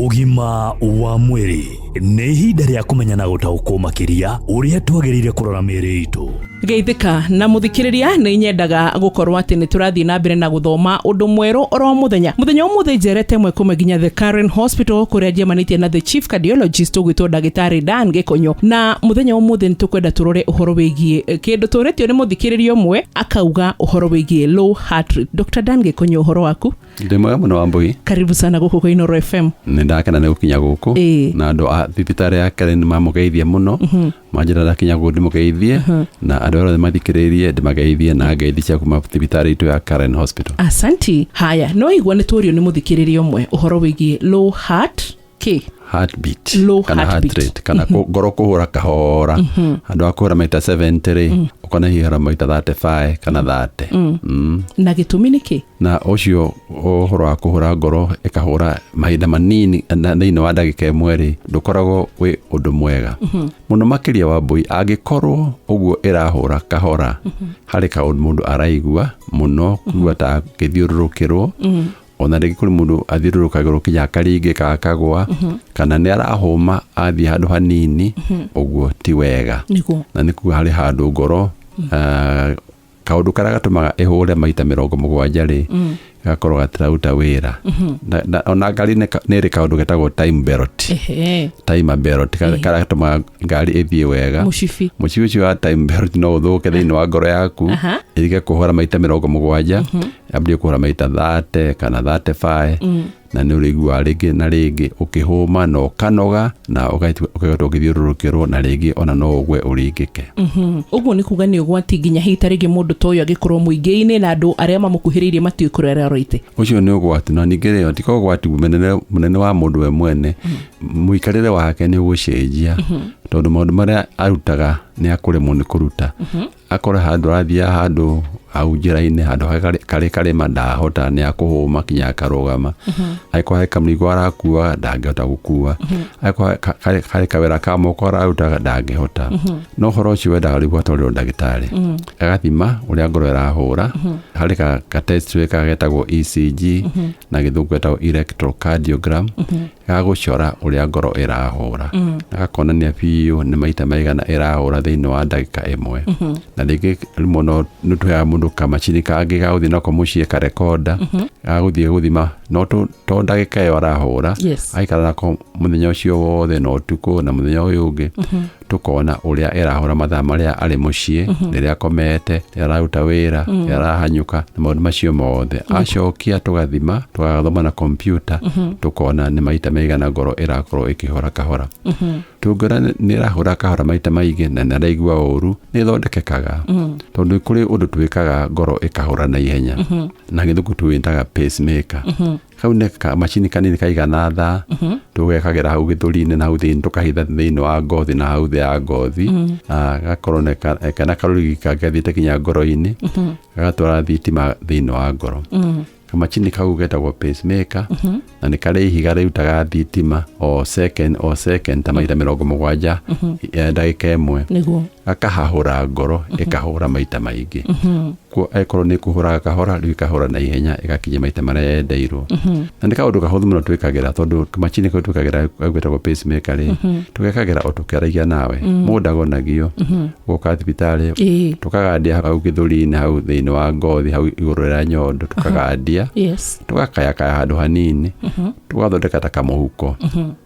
Ũgima wa mwĩrĩ nĩ ihinda rĩa kũmenya na gũtaũkwo makĩria ũrĩa twagĩrĩire kũrora mĩĩrĩ itũ. Geithĩka na mũthikĩrĩria nĩ nyendaga gũkorwo atĩ nĩ tũrathiĩ na mbere na gũthoma ũndũ mwerũ oro mũthenya. Mũthenya ũmũthĩ njerete mwekume nginya The Karen Hospital kũrĩa njemanĩtie na the chief cardiologist ũgwĩtwo ndagĩtarĩ Dan Gĩkonyo, na mũthenya ũmũthĩ nĩ tũkwenda tũrore ũhoro wĩgiĩ kĩndũ tũretio nĩ mũthikĩrĩria ũmwe akauga ũhoro wĩgiĩ low heart rate. Dr. Dan Gĩkonyo, ũhoro waku? Ndĩ mwega mũno Wambui. Karibu sana gũkũ kwa Inooro FM. Nĩ ndakena nĩ gũkinya gũkũ na andũ a thibitarĩ ya Karen mamũgeithie mũno, manjĩra ndakinya gũkũ ndĩmũgeithie na andũ othe mathikĩrĩrie ndĩmageithie na ngeithi cia kuma thibitarĩ itũ ya Karen Hospital. Asanti. Haya, no igua nĩ tũrio nĩ mũthikĩrĩria ũmwe ũhoro wĩgiĩ low heartbeat, low heart rate kana ngoro kũhũra kahora, andũ a kũhũra maita 70 ukona hiera maita 35 kana 30. Na gĩtũmi nĩ kĩ? Na ũcio ũhoro wa kũhũra ngoro ĩkahũra mahinda manini thĩinĩ wa ndagĩka ĩmwe ndũkoragwo wĩ ũndũ mwega mũno makĩria Wambui, angĩkorwo ũguo ĩrahũra kahora harĩ kaũndũ mũndũ araigua mũno kuua ta gĩthiũrũrũkĩrwo, ona rĩngĩ kũrĩ mũndũ athiũrũrũkagĩrwo kinya akaringĩ kakagwa, kana nĩ arahũma athiĩ handũ hanini, ũguo ti wega. Na nĩ kuga harĩ handũ ngoro kaũndũ karĩa gatũmaga ĩhũre maita 70 gakorwo gatiraruta wĩra. Ona ngari nĩ ĩrĩ kaũndũ getagwo time belt karĩa gatũmaga ngari ĩthiĩ wega. Mũcibi ũcio wa time belt no ũthũke thĩinĩ wa ngoro yaku, ĩrige kũhũra maita 70, yambie kũhũra maita 30 kana 35, na nĩ ũrĩiguaga rĩngĩ na rĩngĩ ũkĩhũma na ũkanoga na ũgaitwo ũgĩthiũrũrũkĩrwo na rĩngĩ ona no ũgwe ũringĩke. Ũguo nĩ kuga nĩ ũgwati nginya hita rĩngĩ mũndũ ta ũyũ agĩkorwo mũingĩ-inĩ na andũ arĩa mamũkuhĩrĩirie matiũĩ kũrĩa ararorete. Ũcio nĩ ũgwati, na ningĩ rĩo ti ũgwati mũnene wa mũndũ we mwene, mũikarĩre wake nĩ ũgũcenjia tondũ maũndũ marĩa arutaga nĩ akũremwo nĩ kũruta. Akore handũ arathiĩ handũ hau njĩra-inĩ handũ karĩ karĩma ndahota nĩ akũhũma kinya akarũgama. Angĩkorwo harĩ kamĩrigo arakua ndangĩhota gũkua, angĩkorwo harĩ kawĩra ka moko ararutaga ndangĩhota. No ũhoro ũcio wendaga rĩu atwarĩrwo ndagĩtarĩ agathima ũrĩa ngoro ĩrahũra, harĩ ka test getagwo ECG na gĩthũngũ getagwo electrocardiogram, gagũcora ũrĩa ngoro ĩrahũra, agakonania biũ nĩ maita maigana ĩrahũra thĩinĩ wa ndagĩka ĩmwe. Na rĩngĩ mũno nĩ tũheaga mũndũ kamacini kangĩ gagũthiĩ nako mũciĩ karekonda, gagũthiĩ gũthima no to ndagĩka ĩyo arahũra, aikara nako mũthenya ũcio wothe na ũtukũ na mũthenya ũyũ ũngĩ, tukona ũrĩa ĩrahũra mathaa marĩa arĩ mũciĩ, rĩrĩa akomete, rĩrĩa araruta wĩra, rĩrĩa arahanyũka, na maũndũ macio mothe. Acokia tũgathima, tũgathoma na kompyuta, tukona nĩ maita maigana ngoro ĩrakorwo ĩkĩhũra kahora. Tũngĩra nĩ ĩrahũra kahora maita maingĩ na nĩ araigua ũru, nĩ ĩthondekekaga tondũ kũrĩ ũndũ twĩkaga ngoro ĩkahũra na ihenya, na gĩthũngũ twĩtaga pacemaker. Kau nĩ kamacini kanini kaigana thaa, tũgekagĩra hau gĩthũri-inĩ na hau thĩinĩ, tũkahitha thĩinĩ wa ngothi na hau thĩ ya ngothi, gakorwo kana karũrigi kangĩathiĩte kinya ngoro-inĩ, gagatwara thitima thĩinĩ wa ngoro. Kamacini kau getagwo pacemaker, na nĩ karĩ ihiga rĩrutaga thitima o second ta maita 70 ndagĩka ĩmwe, gakahahũra ngoro ĩkahũra maita maingĩ. Angĩkorwo nĩ kũhũra kahora, rĩu ikahũra na ihenya ĩgakinya maita marĩa yendeirwo. Na nĩ kaũndũ kahũthũ mũno twĩkagĩra tondũ kamacini kau twĩkagĩra getagwo pacemaker tũgekagĩra o tũkĩaragia nawe, mũndũ ndagonagio. Gũka thibitarĩ tũkagandia hau gĩthũri-inĩ hau thĩinĩ wa ngothi hau igũrũ rĩa nyondo, tũkagandia tũgakayakaya handũ hanini, tũgathondeka ta kamũhuko,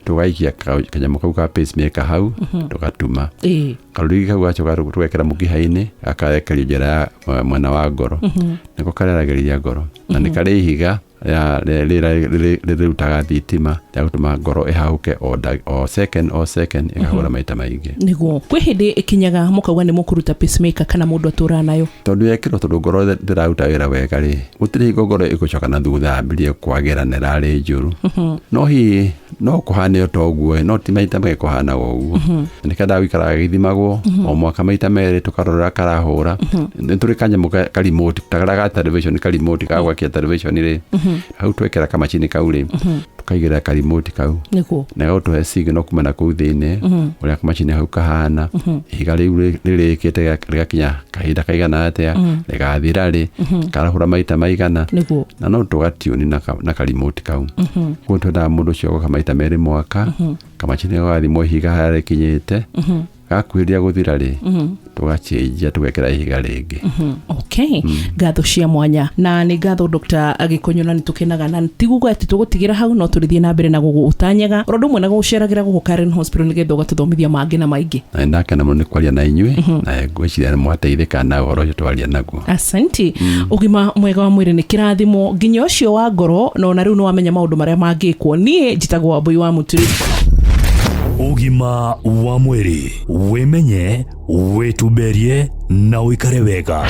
tũgaikia kanyamũ kau ka pacemaker hau, tũgatuma karũrigi kau gacoka tũgekĩra mũkiha-inĩ, gakarekerio njĩra ya mwena wa ngoro, nĩko kareragĩrĩria ngoro, na nĩ karĩ ihiga rĩrutaga thitima ya gũtũma ngoro ĩhahũke o second ĩkahũra maita maingĩ. Nĩguo kwĩ hĩndĩ ĩkinyaga mũkauga nĩ mũkũruta pacemaker kana mũndũ atũraga nayo? Tondũ yekĩrwo tondũ ngoro ndĩraruta wĩra wega gũtirĩ hingo ngoro ĩgũcoka na thutha yambirie kwagĩra na ĩrarĩ njũru. No hihi no kũhane ta ũguo, no ti maita maingĩ kũhana ũguo. Nĩkendaga gũikaraga gĩthimagwo o mwaka maita merĩ, tũkarora karahũra. Nĩ tũrĩ kanyamũ karimoti ta ga television karimoti gagwakia television hau twekĩra kamacini kau tukaigira ka remote kau niguo na gautuhe signal kumena kuu thiini uria kamacini hau kahana ihiga riu ririkite rigakinya kahinda kaigana atia rigathira ri karahura maita maigana niguo na no tugatiuni na ka remote kau kuo twenda mundu cio goka maita meri mwaka kamacini gathimwo ihiga haria kinyite gakwĩria gũthira rĩ tũgacenjia tũgekĩra ihiga rĩngĩ. Okay, ngatho cia mwanya na nĩ ngatho Dr. Gikonyo na nĩtũkenaga na tiguga atĩ tũgũtigĩra hau no tũrĩthiĩ na mbere na gũgũtanyaga ũndũ ũmwe na gũceragĩra gũkũ Karen Hospital nĩgetha ũgatũthomithia mangĩ na maingĩ. Na ndakena mũno nĩ kwaria na inyuĩ na ngwĩciria nĩ mwateithĩka na ũhoro ũcio twaria naguo. Asante. Ũgima mwega wa mwĩrĩ nĩ kĩrathimo nginya ũcio wa ngoro no na rĩu nĩ wamenya maũndũ marĩa mangĩkwo. Niĩ njĩtagwo Wambui wa Mũturi. Ũgima wa mwĩrĩ, wĩmenye, wĩtumberie na ũikare wega.